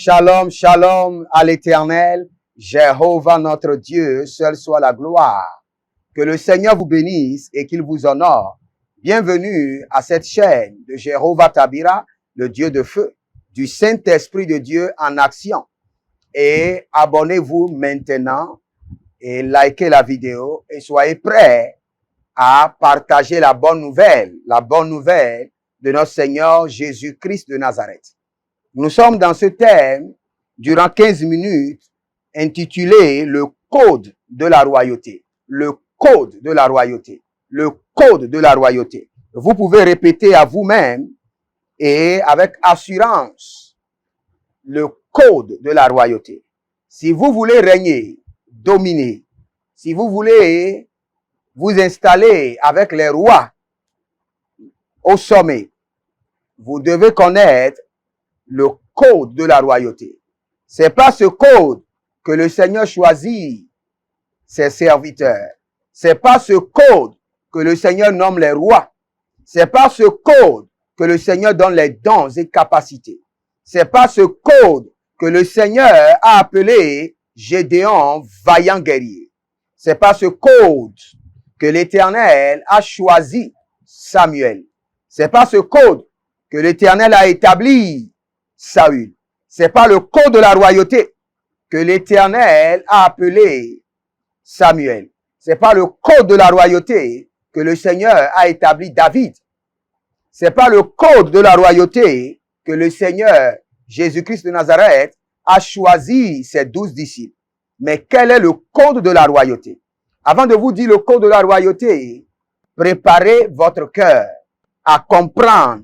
Shalom, shalom à l'Éternel, Jéhovah notre Dieu, seul soit la gloire. Que le Seigneur vous bénisse et qu'il vous honore. Bienvenue à cette chaîne de Jéhovah Tabira, le Dieu de feu, du Saint-Esprit de Dieu en action. Et abonnez-vous maintenant et likez la vidéo et soyez prêts à partager la bonne nouvelle de notre Seigneur Jésus-Christ de Nazareth. Nous sommes dans ce thème durant 15 minutes intitulé le code de la royauté. Le code de la royauté. Le code de la royauté. Vous pouvez répéter à vous-même et avec assurance le code de la royauté. Si vous voulez régner, dominer, si vous voulez vous installer avec les rois au sommet, vous devez connaître le code de la royauté. C'est pas ce code que le Seigneur choisit ses serviteurs. C'est pas ce code que le Seigneur nomme les rois. C'est pas ce code que le Seigneur donne les dons et capacités. C'est pas ce code que le Seigneur a appelé Gédéon, vaillant guerrier. C'est pas ce code que l'Éternel a choisi Samuel. C'est pas ce code que l'Éternel a établi Saül. C'est pas le code de la royauté que l'Éternel a appelé Samuel. C'est pas le code de la royauté que le Seigneur a établi David. C'est pas le code de la royauté que le Seigneur Jésus-Christ de Nazareth a choisi ses 12 disciples. Mais quel est le code de la royauté? Avant de vous dire le code de la royauté, préparez votre cœur à comprendre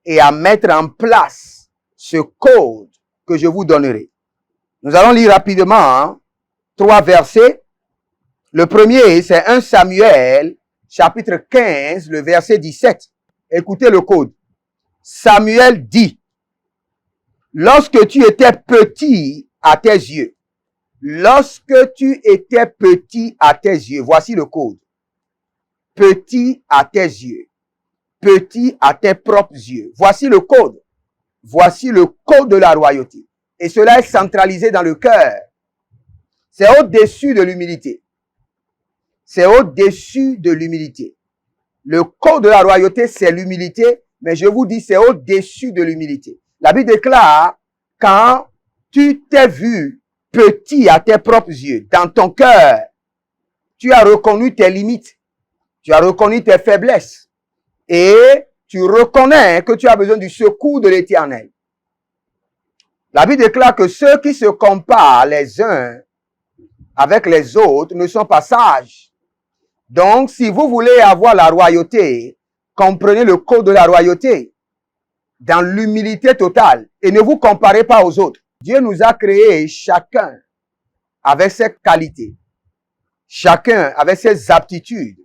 et à mettre en place ce code que je vous donnerai. Nous allons lire rapidement 3 versets. Le premier, c'est 1 Samuel, chapitre 15, le verset 17. Écoutez le code. Samuel dit, lorsque tu étais petit à tes yeux, lorsque tu étais petit à tes yeux, voici le code. Petit à tes yeux, petit à tes propres yeux. Voici le code. Voici le code de la royauté. Et cela est centralisé dans le cœur. C'est au-dessus de l'humilité. C'est au-dessus de l'humilité. Le code de la royauté, c'est l'humilité, mais je vous dis, c'est au-dessus de l'humilité. La Bible déclare, quand tu t'es vu petit à tes propres yeux, dans ton cœur, tu as reconnu tes limites, tu as reconnu tes faiblesses, et tu reconnais que tu as besoin du secours de l'Éternel. La Bible déclare que ceux qui se comparent les uns avec les autres ne sont pas sages. Donc, si vous voulez avoir la royauté, comprenez le code de la royauté dans l'humilité totale et ne vous comparez pas aux autres. Dieu nous a créés chacun avec ses qualités, chacun avec ses aptitudes.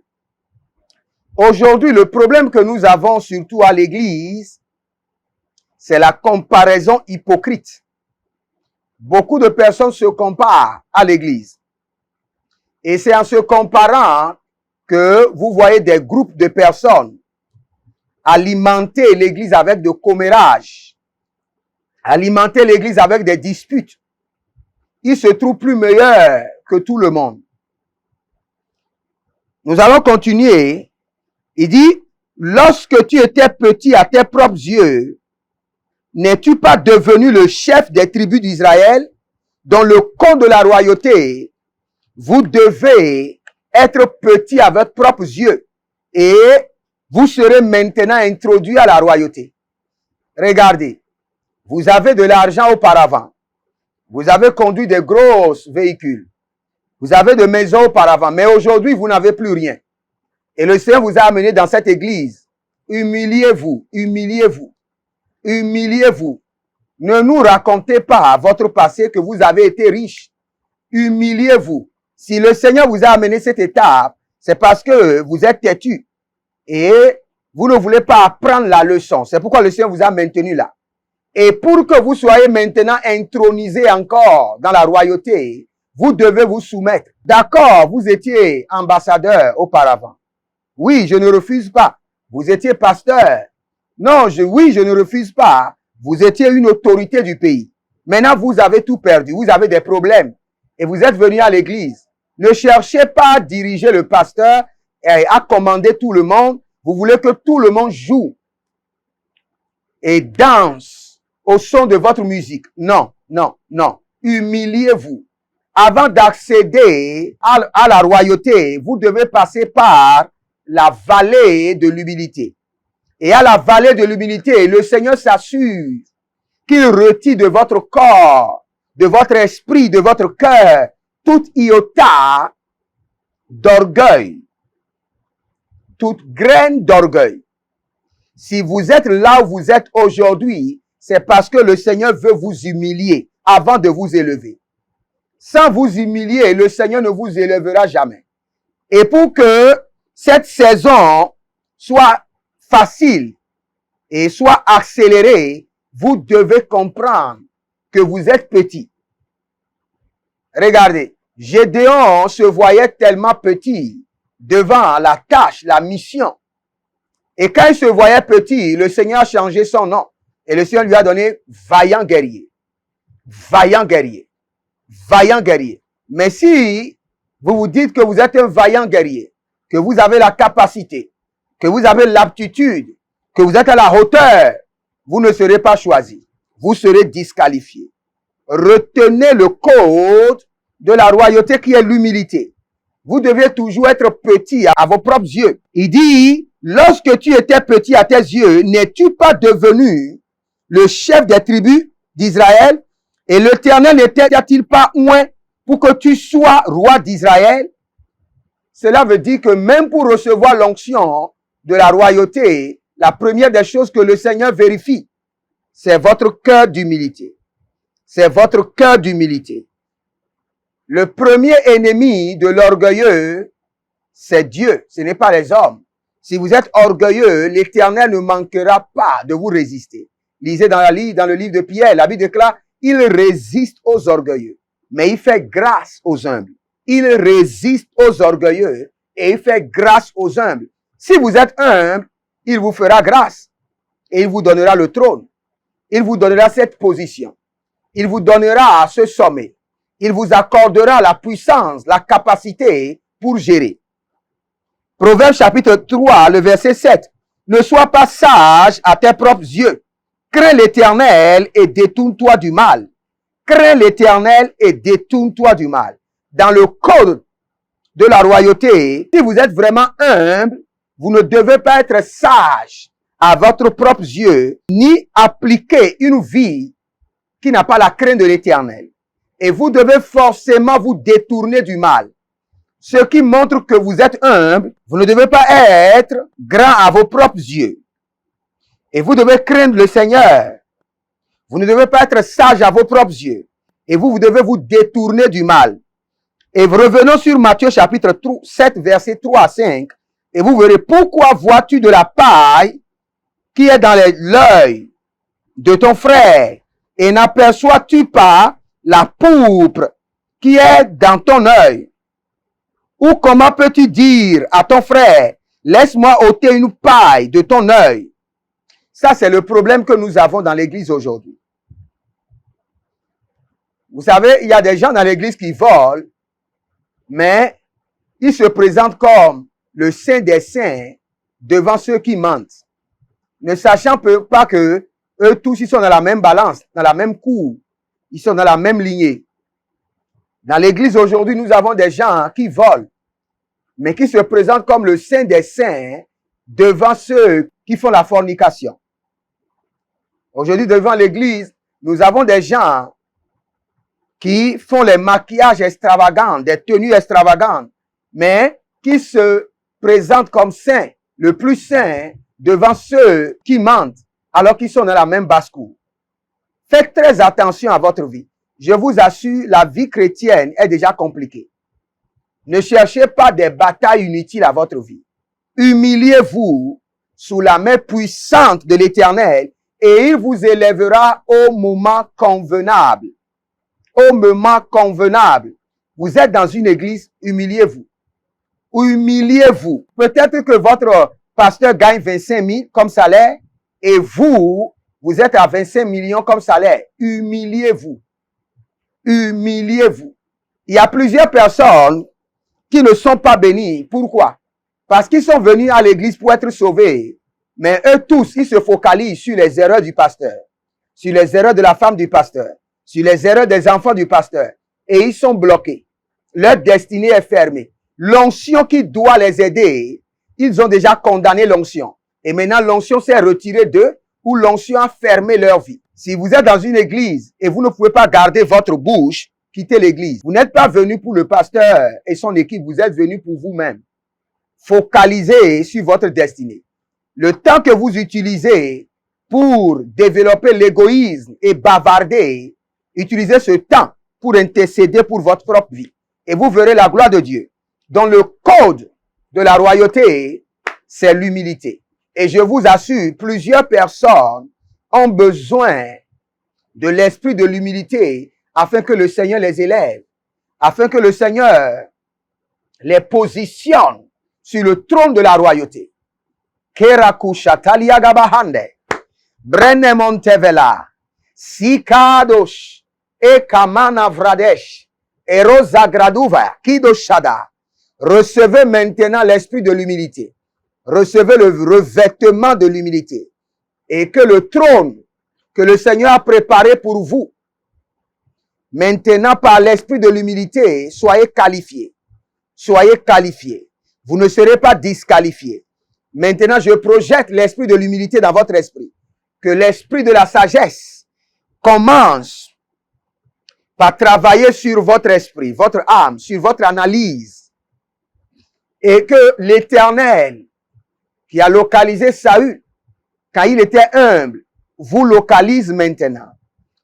Aujourd'hui, le problème que nous avons surtout à l'église, c'est la comparaison hypocrite. Beaucoup de personnes se comparent à l'église. Et c'est en se comparant que vous voyez des groupes de personnes alimenter l'église avec de commérages, alimenter l'église avec des disputes. Ils se trouvent plus meilleurs que tout le monde. Nous allons continuer. Il dit, lorsque tu étais petit à tes propres yeux, n'es-tu pas devenu le chef des tribus d'Israël, dont le code de la royauté, vous devez être petit à votre propres yeux et vous serez maintenant introduit à la royauté. Regardez, vous avez de l'argent auparavant, vous avez conduit des gros véhicules, vous avez de maisons auparavant, mais aujourd'hui vous n'avez plus rien. Et le Seigneur vous a amené dans cette église. Humiliez-vous, humiliez-vous, humiliez-vous. Ne nous racontez pas votre passé que vous avez été riche. Humiliez-vous. Si le Seigneur vous a amené cette étape, c'est parce que vous êtes têtu. Et vous ne voulez pas apprendre la leçon. C'est pourquoi le Seigneur vous a maintenu là. Et pour que vous soyez maintenant intronisé encore dans la royauté, vous devez vous soumettre. D'accord, vous étiez ambassadeur auparavant. Oui, je ne refuse pas. Vous étiez pasteur. Non, oui, je ne refuse pas. Vous étiez une autorité du pays. Maintenant, vous avez tout perdu. Vous avez des problèmes. Et vous êtes venu à l'église. Ne cherchez pas à diriger le pasteur et à commander tout le monde. Vous voulez que tout le monde joue et danse au son de votre musique. Non, non, non. Humiliez-vous. Avant d'accéder à la royauté, vous devez passer par la vallée de l'humilité. Et à la vallée de l'humilité, le Seigneur s'assure qu'il retire de votre corps, de votre esprit, de votre cœur, toute iota d'orgueil, toute graine d'orgueil. Si vous êtes là où vous êtes aujourd'hui, c'est parce que le Seigneur veut vous humilier avant de vous élever. Sans vous humilier, le Seigneur ne vous élèvera jamais. Et pour que cette saison soit facile et soit accélérée, vous devez comprendre que vous êtes petit. Regardez, Gédéon se voyait tellement petit devant la tâche, la mission. Et quand il se voyait petit, le Seigneur a changé son nom. Et le Seigneur lui a donné vaillant guerrier. Vaillant guerrier. Vaillant guerrier. Mais si vous vous dites que vous êtes un vaillant guerrier, que vous avez la capacité, que vous avez l'aptitude, que vous êtes à la hauteur, vous ne serez pas choisi. Vous serez disqualifié. Retenez le code de la royauté qui est l'humilité. Vous devez toujours être petit à vos propres yeux. Il dit, lorsque tu étais petit à tes yeux, n'es-tu pas devenu le chef des tribus d'Israël? Et l'Éternel n'était-il pas oint pour que tu sois roi d'Israël? Cela veut dire que même pour recevoir l'onction de la royauté, la première des choses que le Seigneur vérifie, c'est votre cœur d'humilité. C'est votre cœur d'humilité. Le premier ennemi de l'orgueilleux, c'est Dieu, ce n'est pas les hommes. Si vous êtes orgueilleux, l'Éternel ne manquera pas de vous résister. Lisez dans le livre de Pierre, la Bible déclare, il résiste aux orgueilleux, mais il fait grâce aux humbles. Il résiste aux orgueilleux et il fait grâce aux humbles. Si vous êtes humble, il vous fera grâce et il vous donnera le trône. Il vous donnera cette position. Il vous donnera ce sommet. Il vous accordera la puissance, la capacité pour gérer. Proverbe chapitre 3, le verset 7. Ne sois pas sage à tes propres yeux. Crains l'Éternel et détourne-toi du mal. Crains l'Éternel et détourne-toi du mal. Dans le code de la royauté, si vous êtes vraiment humble, vous ne devez pas être sage à votre propre yeux, ni appliquer une vie qui n'a pas la crainte de l'Éternel. Et vous devez forcément vous détourner du mal. Ce qui montre que vous êtes humble, vous ne devez pas être grand à vos propres yeux. Et vous devez craindre le Seigneur. Vous ne devez pas être sage à vos propres yeux. Et vous devez vous détourner du mal. Et revenons sur Matthieu chapitre 7, verset 3 à 5. Et vous verrez pourquoi vois-tu de la paille qui est dans l'œil de ton frère et n'aperçois-tu pas la pourpre qui est dans ton œil? Ou comment peux-tu dire à ton frère, laisse-moi ôter une paille de ton œil? Ça, c'est le problème que nous avons dans l'église aujourd'hui. Vous savez, il y a des gens dans l'église qui volent, mais ils se présentent comme le saint des saints devant ceux qui mentent. Ne sachant pas que eux tous, ils sont dans la même balance, dans la même cour. Ils sont dans la même lignée. Dans l'église aujourd'hui, nous avons des gens qui volent, mais qui se présentent comme le saint des saints devant ceux qui font la fornication. Aujourd'hui, devant l'église, nous avons des gens qui font les maquillages extravagants, des tenues extravagantes, mais qui se présentent comme saints, le plus saint, devant ceux qui mentent, alors qu'ils sont dans la même basse-cour. Faites très attention à votre vie. Je vous assure, la vie chrétienne est déjà compliquée. Ne cherchez pas des batailles inutiles à votre vie. Humiliez-vous sous la main puissante de l'Éternel et il vous élèvera au moment convenable. Au moment convenable. Vous êtes dans une église, humiliez-vous. Humiliez-vous. Peut-être que votre pasteur gagne 25 000 comme salaire et vous Vous êtes à 25 millions comme salaire. Humiliez-vous. Humiliez-vous. Il y a plusieurs personnes qui ne sont pas bénies. Pourquoi? Parce qu'ils sont venus à l'église pour être sauvés. Mais eux tous, ils se focalisent sur les erreurs du pasteur, sur les erreurs de la femme du pasteur, sur les erreurs des enfants du pasteur. Et ils sont bloqués. Leur destinée est fermée. L'onction qui doit les aider, ils ont déjà condamné l'onction. Et maintenant, l'onction s'est retirée d'eux ou l'onction a fermé leur vie. Si vous êtes dans une église et vous ne pouvez pas garder votre bouche, quittez l'église. Vous n'êtes pas venu pour le pasteur et son équipe, vous êtes venu pour vous-même. Focalisez sur votre destinée. Le temps que vous utilisez pour développer l'égoïsme et bavarder, utilisez ce temps pour intercéder pour votre propre vie. Et vous verrez la gloire de Dieu. Dans le code de la royauté, c'est l'humilité. Et je vous assure, plusieurs personnes ont besoin de l'esprit de l'humilité afin que le Seigneur les élève, afin que le Seigneur les positionne sur le trône de la royauté. Kerakushatalia gabahande, Brenemontevela, Sikadosh, Ekamana Vradesh, Erosa Graduva, Kidoshada. Recevez maintenant l'esprit de l'humilité. Recevez le revêtement de l'humilité. Et que le trône que le Seigneur a préparé pour vous, maintenant par l'esprit de l'humilité, soyez qualifiés. Soyez qualifiés. Vous ne serez pas disqualifiés. Maintenant, je projette l'esprit de l'humilité dans votre esprit. Que l'esprit de la sagesse commence par travailler sur votre esprit, votre âme, sur votre analyse. Et que l'Éternel, qui a localisé Saül, quand il était humble, vous localise maintenant.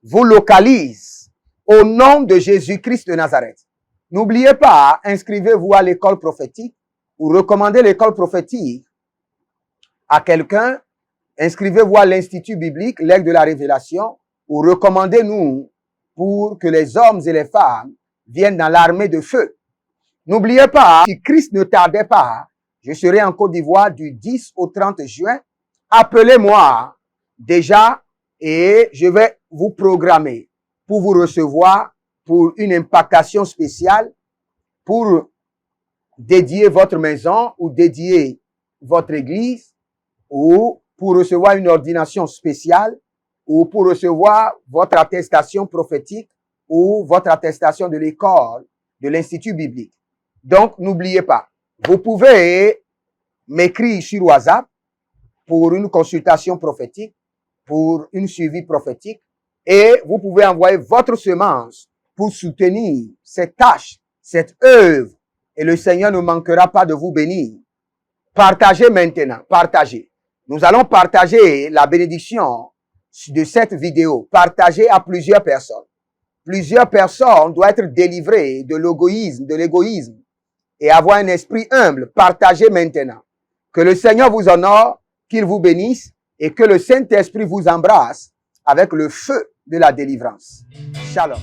Vous localise au nom de Jésus-Christ de Nazareth. N'oubliez pas, inscrivez-vous à l'école prophétique ou recommandez l'école prophétique à quelqu'un. Inscrivez-vous à l'Institut biblique, l'Aigle de la Révélation, ou recommandez-nous pour que les hommes et les femmes viennent dans l'armée de feu. N'oubliez pas, si Christ ne tardait pas, je serai en Côte d'Ivoire du 10 au 30 juin. Appelez-moi déjà et je vais vous programmer pour vous recevoir pour une impactation spéciale, pour dédier votre maison ou dédier votre église, ou pour recevoir une ordination spéciale, ou pour recevoir votre attestation prophétique ou votre attestation de l'école, de l'Institut biblique. Donc, n'oubliez pas, vous pouvez m'écrire sur WhatsApp pour une consultation prophétique, pour une suivi prophétique, et vous pouvez envoyer votre semence pour soutenir cette tâche, cette œuvre, et le Seigneur ne manquera pas de vous bénir. Partagez maintenant, partagez. Nous allons partager la bénédiction de cette vidéo, partagez à plusieurs personnes. Plusieurs personnes doivent être délivrées de l'égoïsme, et avoir un esprit humble. Partagez maintenant. Que le Seigneur vous honore, qu'il vous bénisse, et que le Saint-Esprit vous embrasse avec le feu de la délivrance. Shalom.